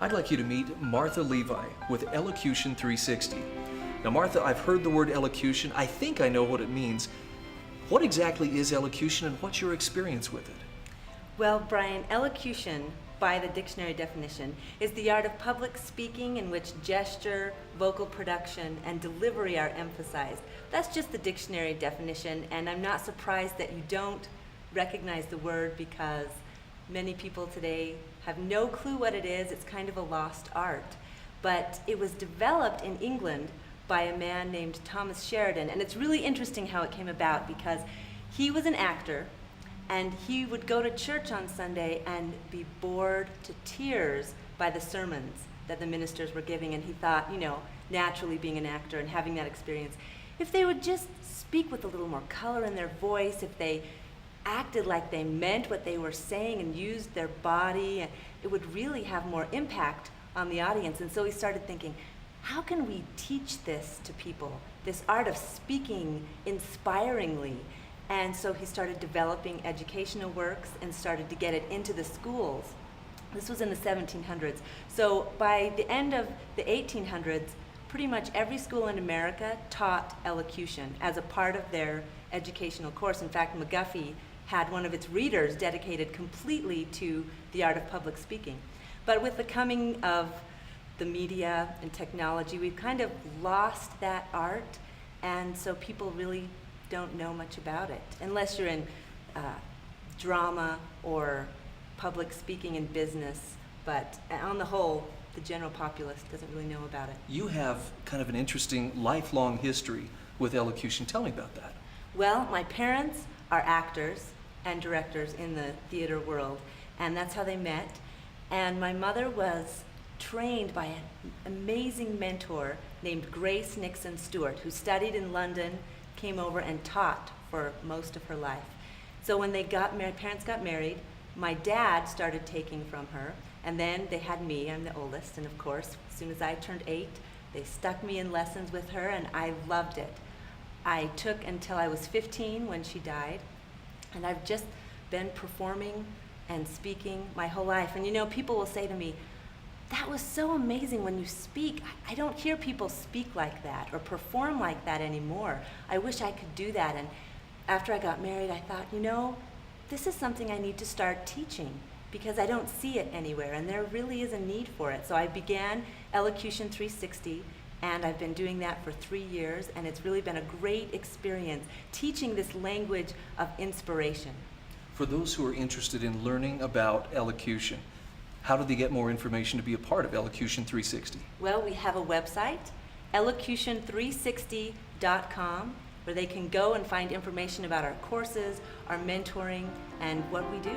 I'd like you to meet Martha Levi with Elocution 360. Now, Martha, I've heard the word elocution. I think I know what it means. What exactly is elocution, and what's your experience with it? Well, Brian, elocution, by the dictionary definition, is the art of public speaking in which gesture, vocal production, and delivery are emphasized. That's just the dictionary definition, and I'm not surprised that you don't recognize the word because many people today have no clue what it is. It's kind of a lost art. But it was developed in England by a man named Thomas Sheridan, and it's really interesting how it came about because he was an actor, and he would go to church on Sunday and be bored to tears by the sermons that the ministers were giving, and he thought, naturally being an actor and having that experience, if they would just speak with a little more color in their voice, if they acted like they meant what they were saying and used their body, it would really have more impact on the audience. And so he started thinking, how can we teach this to people, this art of speaking inspiringly? And so he started developing educational works and started to get it into the schools. This was in the 1700s. So by the end of the 1800s, pretty much every school in America taught elocution as a part of their educational course. In fact, McGuffey had one of its readers dedicated completely to the art of public speaking. But with the coming of the media and technology, we've kind of lost that art, and so people really don't know much about it, unless you're in drama or public speaking in business. But on the whole, the general populace doesn't really know about it. You have kind of an interesting lifelong history with elocution. Tell me about that. Well, my parents are actors and directors in the theater world, and that's how they met. And my mother was trained by an amazing mentor named Grace Nixon Stewart, who studied in London, came over and taught for most of her life. So when they got married, parents got married, my dad started taking from her, and then they had me, I'm the oldest, and of course, as soon as I turned 8, they stuck me in lessons with her, and I loved it. I took until I was 15 when she died, and I've just been performing and speaking my whole life. And people will say to me, that was so amazing when you speak. I don't hear people speak like that or perform like that anymore. I wish I could do that. And after I got married, I thought, this is something I need to start teaching because I don't see it anywhere, and there really is a need for it. So I began Elocution 360, and I've been doing that for 3 years, and it's really been a great experience teaching this language of inspiration. For those who are interested in learning about elocution, how do they get more information to be a part of Elocution 360? Well, we have a website, elocution360.com, where they can go and find information about our courses, our mentoring, and what we do.